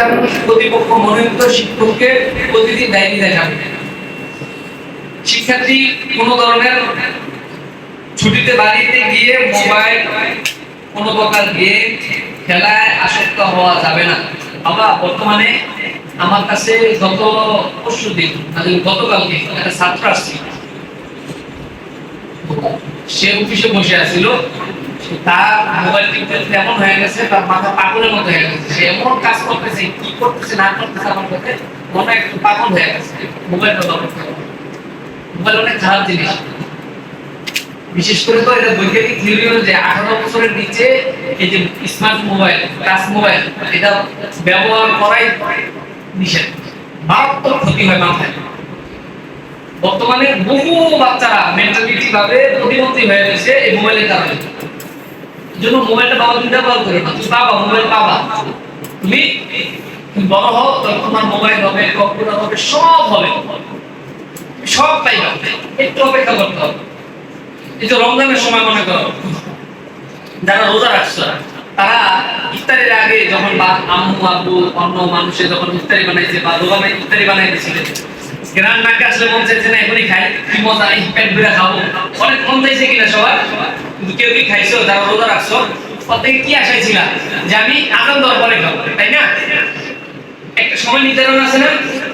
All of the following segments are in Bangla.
প্রতিষ্ঠান কর্তৃপক্ষ মনোনীত শিক্ষককে প্রতিদিন ডায়েরি দেখাবে। শিক্ষার্থী কোন ধরনের ছুটিতে বাড়িতে গিয়ে মোবাইল, কোনো প্রকার গেম খেলায় আসক্ত হওয়া যাবে না। আমরা বর্তমানে আমার কাছে গতকালকে একটা ছাত্র আসছিল, সে অফিসে বসে আছিল, তার মোবাইল টিপতে এমন হয়ে গেছে, তার মাথা পাগলের মতো হয়ে গেছে। সে এমন কাজ করতেছে, কি করতেছে না করতেছে, আমার কাছে মনে একটু পাগল হয়ে গেছে। মোবাইল ব্যবহার করতে হবে। মোবাইল অনেক খারাপ জিনিস, বিশেষ করে তো এটা বৈজ্ঞানিক থিওরি অনুযায়ী 18 বছরের নিচে এই যে স্মার্ট মোবাইল, টাচ মোবাইল, এটা ব্যবহার করাই নিষেধ। মারাত্মক ক্ষতি হয় মাথায়। বর্তমানে বহু বাচ্চারা মেন্টালিটি ভাবে প্রতিবন্ধী হয়ে গেছে এই মোবাইলের কারণে। জন্য মোবাইলটা বাবা তুমি ব্যবহার করো না, তুমি পাবা মোবাইল পাবা, তুমি বড় হও তখন তোমার মোবাইল হবে, কম্পিউটার হবে, সব হবে, সব পাইবা। একটু অপেক্ষা করতে হবে। এই যে রমজানের সময় মনে করো যারা রোজা রাখছে, তারা ইফতারের আগে যখন আম্মু আব্বু অন্য মানুষে যখন ইফতারি বানাইছে বা দোকানে ইফতারি বানাই দিয়েছিল, গ্রান নাকে আসলে মন চাইছে না এখনই খাই, কি মজা, এই পেট ভরে খাবো, অনেক মন চাইছে কিনা সবার। কিন্তু কেউ কি খাইছো যারা রোজা রাখছো, প্রত্যেকে কি আশায় ছিলাম যে আমি আজান দেওয়ার পরে খাবো, তাই না? একটা সময় নির্ধারণ আছে না,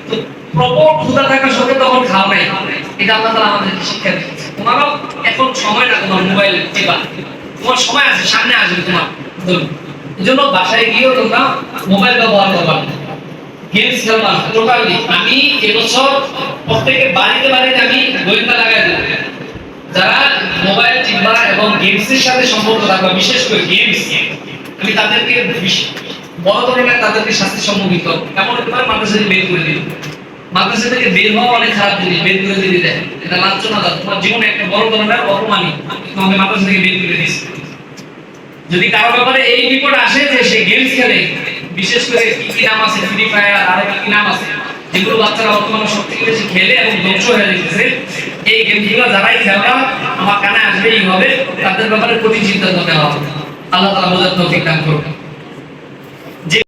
তো প্রবল ক্ষুধা থাকার সঙ্গে তখন খাও নাই। এটা আল্লাহ তাআলা আমাদেরকে শিক্ষা দিয়েছে। তোমারও এখন সময় না, তোমার মোবাইল টিপা, তোমার সময় আছে, সামনে আসবে তোমার। এই জন্য বাসায় গিয়েও তোমরা মোবাইল ব্যবহার করবা, গেমস খেলবা টোটালি। আমি এবছর প্রত্যেকের বাড়িতে বাড়িতে আমি গোয়েন্দা লাগাই দেব, যারা মোবাইল টিপবা এবং গেমসের সাথে সম্পর্ক থাকবা, বিশেষ করে গেমস, আমি তাদেরকে বড় ধরনের তাদেরকে শাস্তি সম্মুখীন করবো। এমন হতে পারে মাদ্রাসা থেকে বের করে দিল। মাদ্রাসা থেকে বের হওয়া অনেক খারাপ জিনিস, বের করে দিয়ে দেয়, এটা লাঞ্ছনা। তোমার জীবনে একটা বড় ধরনের অপমানই, তোমাকে মাদ্রাসা থেকে বের করে দিচ্ছে। যদি কারো ব্যাপারে এই বিপদ আসে যে সে গেমস খেলে, বিশেষ করে কি নাম আছে, ফ্রি ফায়ার আর কি নাম আছে, যেগুলো বাচ্চারা বর্তমানে সবথেকে বেশি খেলে এবং ধ্বংস হয়ে যাচ্ছে, এই গেমগুলো যারাই খেলা আমার কানে আসবেই হবে, তাদের ব্যাপারে কঠিন সিদ্ধান্ত নেওয়া হবে। আল্লাহ তাআলা বোঝার তৌফিক দান করুন।